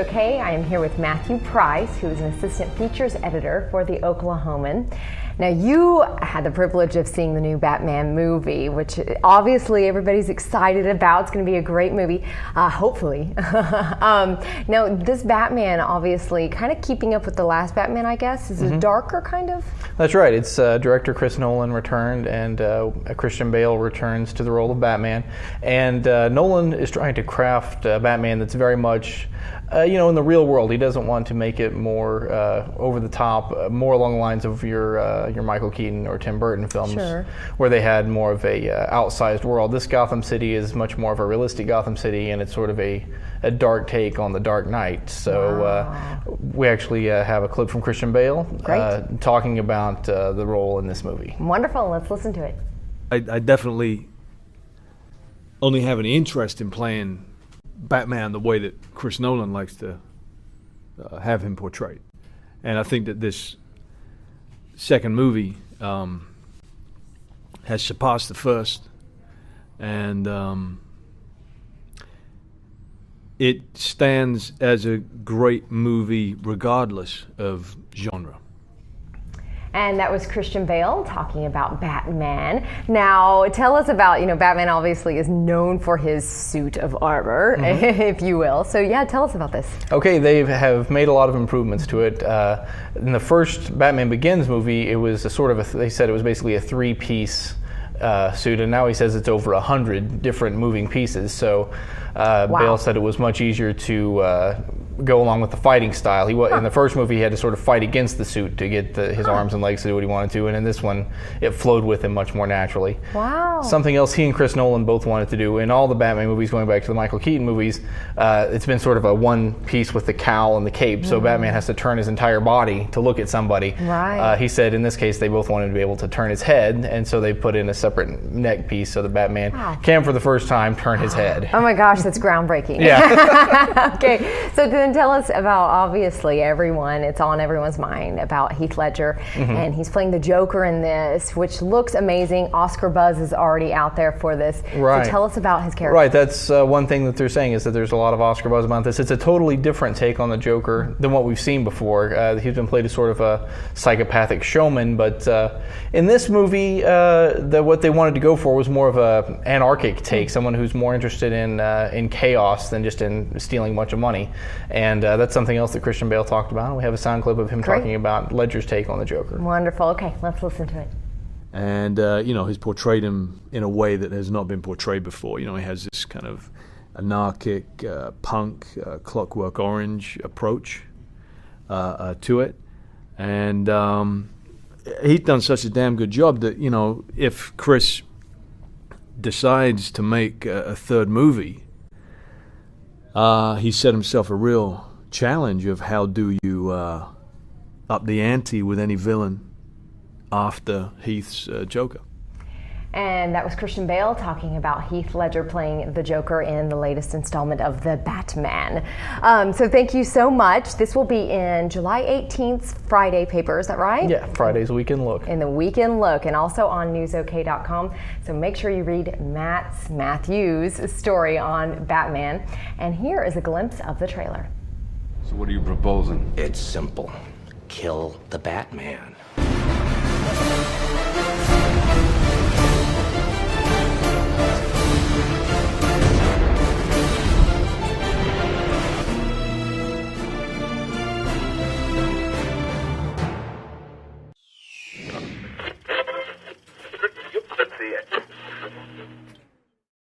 OK. I am here with Matthew Price, who is an assistant features editor for the Oklahoman. Now, you had the privilege of seeing the new Batman movie, which obviously everybody's excited about. It's going to be a great movie, hopefully. Now, this Batman, obviously, kind of keeping up with the last Batman, I guess. Is it darker, kind of? That's right. It's director Chris Nolan returned, and Christian Bale returns to the role of Batman. And Nolan is trying to craft Batman that's very much, in the real world. He doesn't want to make it more over the top, more along the lines of your Michael Keaton or Tim Burton films, where they had more of a outsized world. This Gotham City is much more of a realistic Gotham City, and it's sort of a dark take on the Dark Knight. So we actually have a clip from Christian Bale talking about the role in this movie. Wonderful. Let's listen to it. I definitely only have an interest in playing Batman the way that Chris Nolan likes to have him portrayed. And I think that this second movie has surpassed the first, and it stands as a great movie regardless of genre. And that was Christian Bale talking about Batman. Now, tell us about, Batman obviously is known for his suit of armor, if you will. So, tell us about this. Okay, they have made a lot of improvements to it. In the first Batman Begins movie, it was they said it was basically a three-piece suit, and now he says it's over 100 different moving pieces. So Bale said it was much easier to go along with the fighting style. In the first movie, he had to sort of fight against the suit to get his arms and legs to do what he wanted to, and in this one, it flowed with him much more naturally. Wow. Something else he and Chris Nolan both wanted to do in all the Batman movies, going back to the Michael Keaton movies, it's been sort of a one piece with the cowl and the cape, so Batman has to turn his entire body to look at somebody. Right. He said in this case they both wanted to be able to turn his head, and so they put in a separate neck piece so the Batman can, for the first time, turn his head. Oh my gosh, that's groundbreaking. Yeah. Okay, so then tell us about, obviously, it's on everyone's mind about Heath Ledger, and he's playing the Joker in this, which looks amazing. Oscar buzz is already out there for this. Right. So tell us about his character. Right, that's one thing that they're saying is that there's a lot of Oscar buzz about this. It's a totally different take on the Joker than what we've seen before. He's been played as sort of a psychopathic showman, but in this movie, what they wanted to go for was more of an anarchic take, someone who's more interested in chaos than just in stealing a bunch of money. And that's something else that Christian Bale talked about. We have a sound clip of him talking about Ledger's take on the Joker. Wonderful. Okay, let's listen to it. And, he's portrayed him in a way that has not been portrayed before. He has this kind of anarchic, punk, Clockwork Orange approach to it. And he's done such a damn good job that, if Chris decides to make a third movie, he set himself a real challenge of how do you up the ante with any villain after Heath's Joker. And that was Christian Bale talking about Heath Ledger playing the Joker in the latest installment of The Batman. So thank you so much. This will be in July 18th's Friday paper, is that right? Yeah, Friday's Weekend Look. In the Weekend Look, and also on newsok.com. So make sure you read Matthew's story on Batman. And here is a glimpse of the trailer. So what are you proposing? It's simple. Kill the Batman.